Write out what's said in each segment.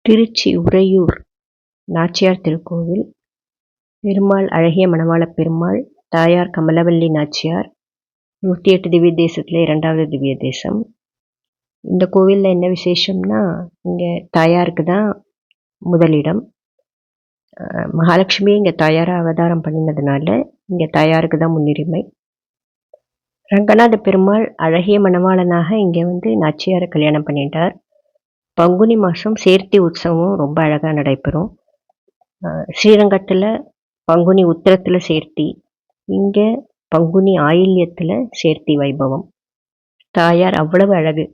திருச்சி உறையூர் நாச்சியார் திருக்கோவில். பெருமாள் அழகிய மணவாளப் பெருமாள், தாயார் கமலவல்லி நாச்சியார். 108 திவ்ய தேசத்தில் 2வது திவ்ய தேசம். இந்த கோவிலில் என்ன விசேஷம்னா, இங்கே தாயாருக்கு தான் முதலிடம். மகாலட்சுமி இங்கே தாயாராக அவதாரம் பண்ணினதுனால இங்கே தாயாருக்கு தான் முன்னுரிமை. ரங்கநாத பெருமாள் அழகிய மணவாளனாக இங்கே நாச்சியாரை கல்யாணம் பண்ணிட்டார். பங்குனி மாதம் சேர்த்தி உற்சவம் ரொம்ப அழகாக நடைபெறும். ஸ்ரீரங்கத்தில் பங்குனி உத்திரத்தில் சேர்த்தி, இங்கே பங்குனி ஆயில்யத்தில் சேர்த்தி வைபவம். தாயார் அவ்வளவு அழகு.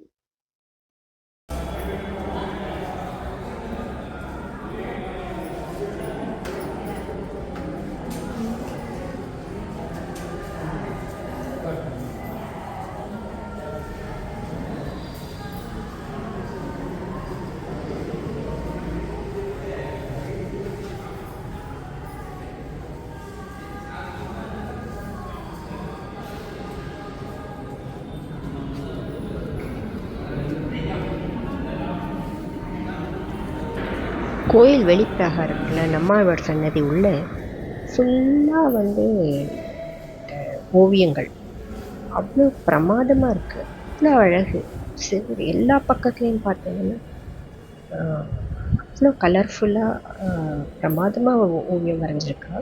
கோயில் வெளிப்பிரகாரத்தில் நம்மாழ்வார் சன்னதி உள்ள ஃபுல்லாக ஓவியங்கள் அவ்வளோ பிரமாதமாக இருக்குது. அவ்வளோ அழகு. சரி, எல்லா பக்கத்துலேயும் பார்த்தீங்கன்னா அவ்வளோ கலர்ஃபுல்லாக பிரமாதமாக ஓவியம் வரைஞ்சிருக்கா.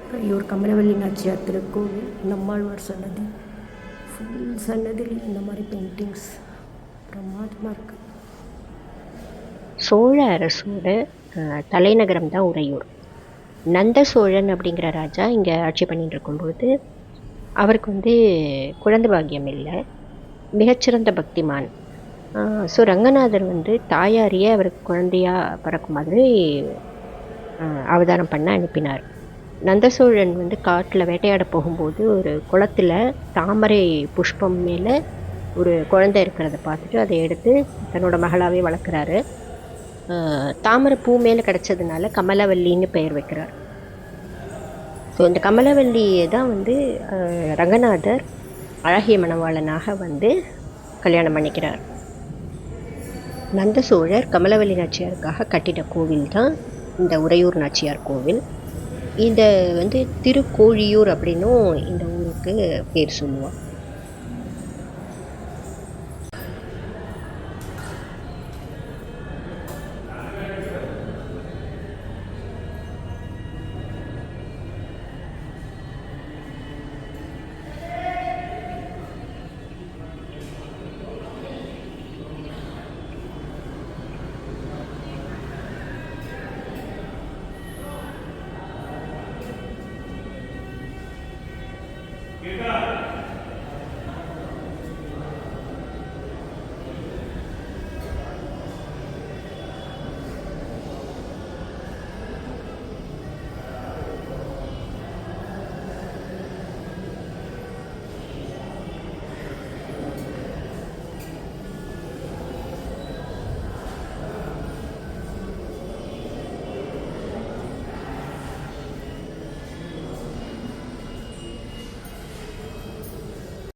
உறையூர் கமலவல்லி நாச்சியார் திருக்கோவில், நம்மாழ்வார் சன்னதி, ஃபுல் சன்னதியில் இந்த மாதிரி பெயிண்டிங்ஸ் பிரமாதமாக இருக்குது. சோழ அரசோட தலைநகரம் தான் உறையூர். நந்த சோழன் அப்படிங்கிற ராஜா இங்கே ஆட்சி பண்ணிட்டு இருக்கும்பொழுது அவருக்கு குழந்தை பாக்கியம் இல்லை, மிகச்சிறந்த பக்திமான். ஸோ ரங்கநாதர் தாயாரியே அவருக்கு குழந்தையாக பிறக்கும் மாதிரி அவதாரம் பண்ண அனுப்பினார். நந்த சோழன் காட்டில் வேட்டையாட போகும்போது ஒரு குளத்தில் தாமரை புஷ்பம் மேலே ஒரு குழந்தை இருக்கிறத பார்த்துட்டு அதை எடுத்து தன்னோட மகளாகவே வளர்க்குறாரு. தாமரை பூ மேலே கிடச்சதுனால கமலவல்லின்னு பெயர் வைக்கிறார். ஸோ இந்த கமலவல்லியை தான் ரங்கநாதர் அழகிய மணவாளனாக கல்யாணம் பண்ணிக்கிறார். நந்த சோழர் கமலவல்லி நாச்சியாருக்காக கட்டிட கோவில் தான் இந்த உறையூர் நாச்சியார் கோவில். இந்த திருக்கோழியூர் அப்படின்னும் இந்த ஊருக்கு பேர் சொல்லுவாள்.